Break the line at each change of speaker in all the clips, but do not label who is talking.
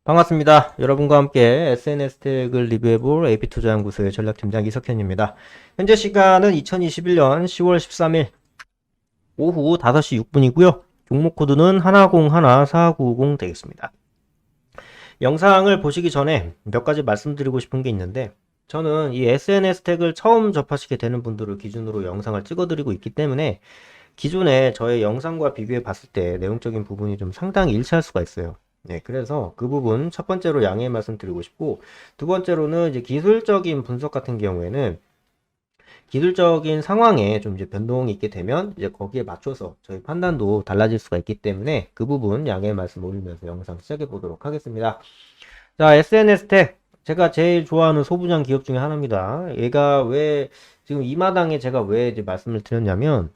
반갑습니다. 여러분과 함께 SNS 텍을 리뷰해볼 AP투자연구소의 전략팀장 이석현입니다. 현재 시간은 2021년 10월 13일 오후 5시 6분이고요. 종목 코드는 101490 되겠습니다. 영상을 보시기 전에 몇 가지 말씀드리고 싶은 게 있는데, 저는 이 SNS 텍을 처음 접하시게 되는 분들을 기준으로 영상을 찍어드리고 있기 때문에 기존에 저의 영상과 비교해 봤을 때 내용적인 부분이 좀 상당히 일치할 수가 있어요. 네, 그래서 그 부분 첫 번째로 양해 말씀드리고 싶고, 두 번째로는 이제 기술적인 분석 같은 경우에는 기술적인 상황에 좀 이제 변동이 있게 되면 이제 거기에 맞춰서 저희 판단도 달라질 수가 있기 때문에 그 부분 양해 말씀 올리면서 영상 시작해 보도록 하겠습니다. 자, SNS 텍. 제가 제일 좋아하는 소부장 기업 중에 하나입니다. 얘가 왜 지금 이 마당에 제가 왜 이제 말씀을 드렸냐면,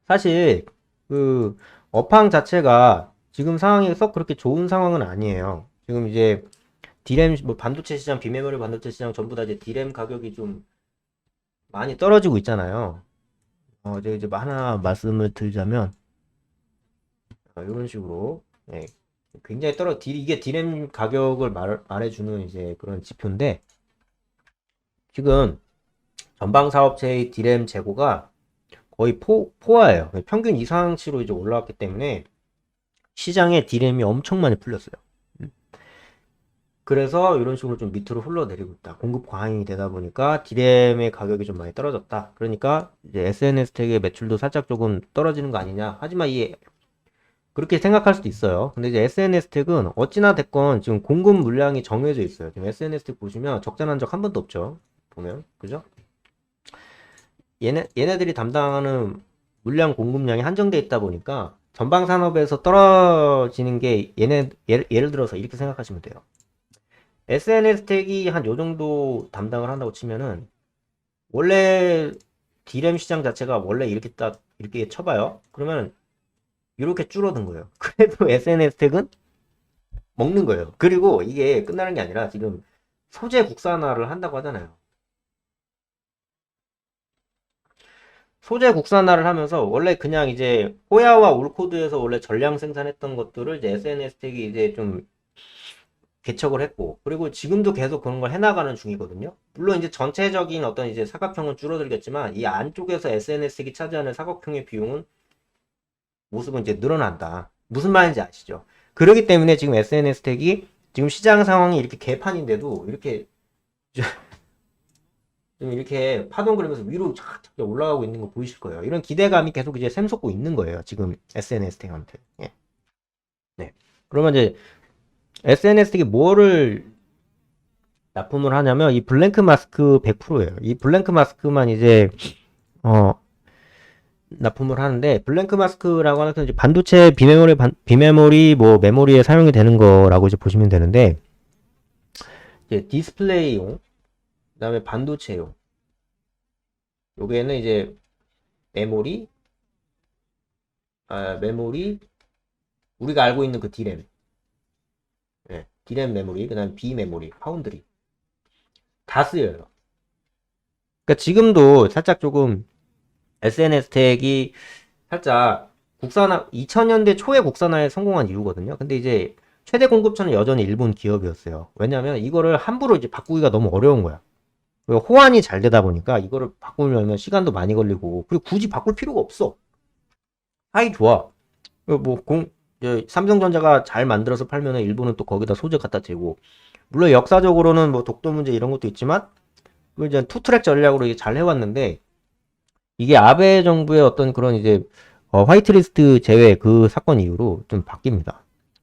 사실 그 업황 자체가 지금 상황이 썩 그렇게 좋은 상황은 아니에요. 지금 이제 디램 뭐 반도체 시장, 비메모리 반도체 시장 전부 다 이제 디램 가격이 좀 많이 떨어지고 있잖아요. 이제 하나 말씀을 드리자면 이런 식으로, 예, 굉장히 이게 디램 가격을 말해주는 이제 그런 지표인데, 지금 전방 사업체의 디램 재고가 거의 포화예요. 평균 이상치로 이제 올라왔기 때문에 시장에 디램이 엄청 많이 풀렸어요. 그래서 이런 식으로 좀 밑으로 흘러내리고 있다. 공급 과잉이 되다 보니까 디램의 가격이 좀 많이 떨어졌다. 그러니까 이제 SNS 텍의 매출도 살짝 조금 떨어지는 거 아니냐. 하지만 그렇게 생각할 수도 있어요. 근데 이제 SNS 텍은 어찌나 됐건 지금 공급 물량이 정해져 있어요. 지금 SNS 텍 보시면 적자난 적 한 번도 없죠. 보면. 그죠? 얘네들이 담당하는 물량 공급량이 한정돼 있다 보니까 전방 산업에서 떨어지는 게 예를 들어서 이렇게 생각하시면 돼요. SNS 텍이 한 요 정도 담당을 한다고 치면은 원래 D램 시장 자체가 원래 이렇게 쳐봐요. 그러면 이렇게 줄어든 거예요. 그래도 SNS 텍은 먹는 거예요. 그리고 이게 끝나는 게 아니라 지금 소재 국산화를 한다고 하잖아요. 소재 국산화를 하면서 원래 그냥 이제 호야와 올코드에서 원래 전량 생산했던 것들을 이제 SNS 텍이 이제 좀 개척을 했고, 그리고 지금도 계속 그런 걸 해나가는 중이거든요. 물론 이제 전체적인 어떤 이제 사각형은 줄어들겠지만 이 안쪽에서 SNS기 차지하는 사각형의 비용은 모습은 이제 늘어난다. 무슨 말인지 아시죠? 그렇기 때문에 지금 SNS 텍이 지금 시장 상황이 이렇게 개판인데도 이렇게 좀 이렇게 파동 그리면서 위로 착 올라가고 있는 거 보이실 거예요. 이런 기대감이 계속 이제 샘솟고 있는 거예요. 지금 SNS 텍한테. 예. 네. 그러면 이제 SNS 텍이 뭐를 납품을 하냐면 이 블랭크 마스크 100%예요. 이 블랭크 마스크만 이제 어 납품을 하는데, 블랭크 마스크라고 하는 건 이제 반도체 비메모리 뭐 메모리에 사용이 되는 거라고 이제 보시면 되는데, 이제 디스플레이용, 그다음에 반도체용, 요게는 이제 메모리, 메모리, 우리가 알고 있는 그 디램, 예, 디램 메모리, 그다음에 비메모리, 파운드리 다 쓰여요. 그러니까 지금도 살짝 조금 SNS 텍이 살짝 2000년대 초에 국산화에 성공한 이유거든요. 근데 이제 최대 공급처는 여전히 일본 기업이었어요. 왜냐면 이거를 함부로 이제 바꾸기가 너무 어려운 거야. 그리고 호환이 잘 되다 보니까 이거를 바꾸려면 시간도 많이 걸리고, 그리고 굳이 바꿀 필요가 없어. 하이 좋아. 뭐 이제 삼성전자가 잘 만들어서 팔면은 일본은 또 거기다 소재 갖다 대고, 물론 역사적으로는 뭐 독도 문제 이런 것도 있지만 그 이제 투트랙 전략으로 이게 잘 해왔는데, 이게 아베 정부의 어떤 그런 이제 화이트리스트 제외 그 사건 이후로 좀 바뀝니다.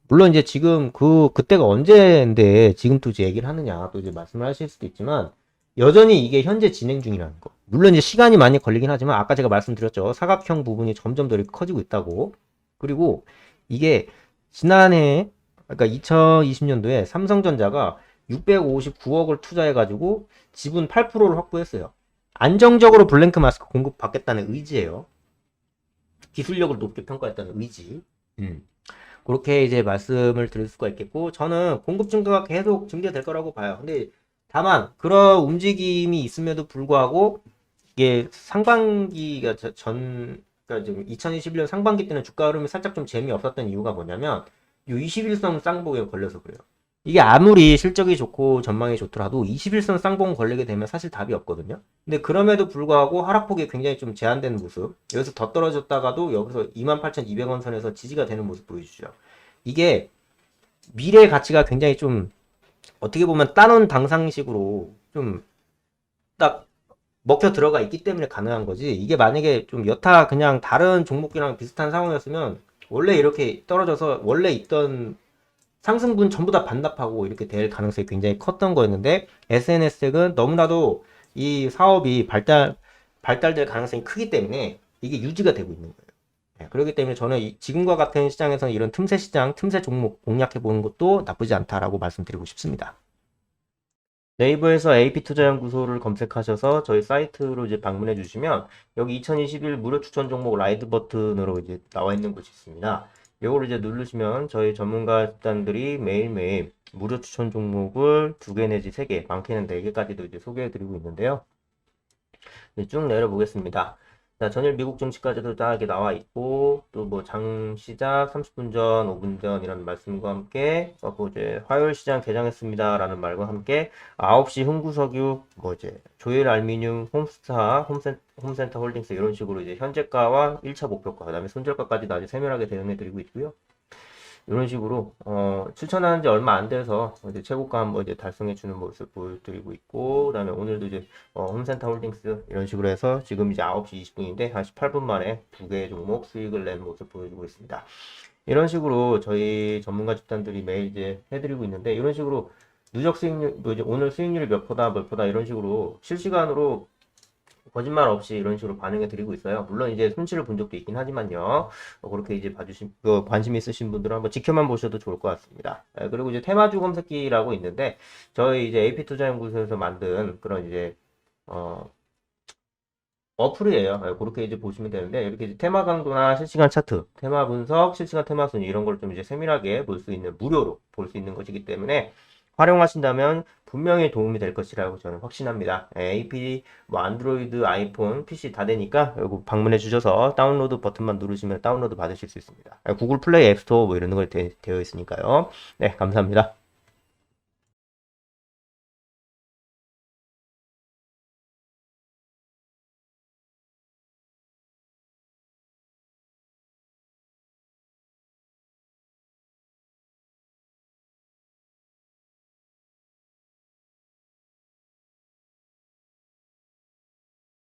물론 이제 지금 그때가 언제인데 지금 또 이제 얘기를 하느냐 또 이제 말씀을 하실 수도 있지만, 여전히 이게 현재 진행 중이라는 거. 물론 이제 시간이 많이 걸리긴 하지만 아까 제가 말씀드렸죠. 사각형 부분이 점점 더 이렇게 커지고 있다고. 그리고 이게 지난해, 그러니까 2020년도에 삼성전자가 659억을 투자해가지고 지분 8%를 확보했어요. 안정적으로 블랭크 마스크 공급받겠다는 의지예요. 기술력을 높게 평가했다는 의지. 그렇게 이제 말씀을 드릴 수가 있겠고, 저는 공급 증가가 계속 증대될 거라고 봐요. 근데 다만 그런 움직임이 있음에도 불구하고 이게 상반기가 그러니까 지금 2021년 상반기 때는 주가 흐름이 살짝 좀 재미없었던 이유가 뭐냐면, 요 21선 쌍봉에 걸려서 그래요. 이게 아무리 실적이 좋고 전망이 좋더라도 21선 쌍봉 걸리게 되면 사실 답이 없거든요. 근데 그럼에도 불구하고 하락폭이 굉장히 좀 제한된 모습. 여기서 더 떨어졌다가도 여기서 28,200원 선에서 지지가 되는 모습 보여주죠. 이게 미래의 가치가 굉장히 좀 어떻게 보면 따놓은 당상식으로 좀 딱 먹혀 들어가 있기 때문에 가능한 거지. 이게 만약에 좀 여타 그냥 다른 종목이랑 비슷한 상황이었으면 원래 이렇게 떨어져서 원래 있던 상승분 전부 다 반납하고 이렇게 될 가능성이 굉장히 컸던 거였는데 SNS텍은 너무나도 이 사업이 발달될 가능성이 크기 때문에 이게 유지가 되고 있는 거예요. 네, 그렇기 때문에 저는 지금과 같은 시장에서는 이런 틈새 시장, 틈새 종목 공략해 보는 것도 나쁘지 않다라고 말씀드리고 싶습니다. 네이버에서 AP투자연구소를 검색하셔서 저희 사이트로 이제 방문해 주시면 여기 2021 무료 추천 종목 라이드 버튼으로 이제 나와 있는 곳이 있습니다. 이걸 이제 누르시면 저희 전문가 집단들이 매일매일 무료 추천 종목을 2개 내지 3개, 많게는 4개까지도 이제 소개해 드리고 있는데요. 쭉 내려보겠습니다. 자, 전일 미국 증시까지도 다 이렇게 나와 있고, 또 뭐 장 시작 30분 전, 5분 전 이런 말씀과 함께, 뭐 이제 화요일 시장 개장했습니다 라는 말과 함께, 9시 흥구석유, 뭐 이제 조일 알미늄, 홈스타, 홈센터 홀딩스 이런 식으로 이제 현재가와 1차 목표가, 그 다음에 손절가까지 아주 세밀하게 대응해 드리고 있고요. 이런 식으로 추천한 지 얼마 안 돼서 이제 최고가 한번 이제 달성해 주는 모습 보여드리고 있고, 그다음에 오늘도 이제 홈센터 홀딩스 이런 식으로 해서 지금 이제 9시 20분인데 한 18분 만에 2개의 종목 수익을 낸 모습 보여주고 있습니다. 이런 식으로 저희 전문가 집단들이 매일 이제 해드리고 있는데, 이런 식으로 누적 수익률, 뭐 이제 오늘 수익률이 몇 포다 몇 포다 이런 식으로 실시간으로 거짓말 없이 이런 식으로 반응해 드리고 있어요. 물론 이제 손실을 본 적도 있긴 하지만요. 그렇게 이제 관심 있으신 분들은 한번 지켜만 보셔도 좋을 것 같습니다. 그리고 이제 테마주 검색기라고 있는데, 저희 이제 AP투자연구소에서 만든 그런 이제, 어플이에요. 그렇게 이제 보시면 되는데, 이렇게 이제 테마 강도나 실시간 차트, 테마 분석, 실시간 테마 순위 이런 걸 좀 이제 세밀하게 볼 수 있는, 무료로 볼 수 있는 것이기 때문에 활용하신다면 분명히 도움이 될 것이라고 저는 확신합니다. AP, 뭐 안드로이드, 아이폰, PC 다 되니까 여기 방문해 주셔서 다운로드 버튼만 누르시면 다운로드 받으실 수 있습니다. 구글 플레이 앱스토어 뭐 이런 거 되어 있으니까요. 네, 감사합니다.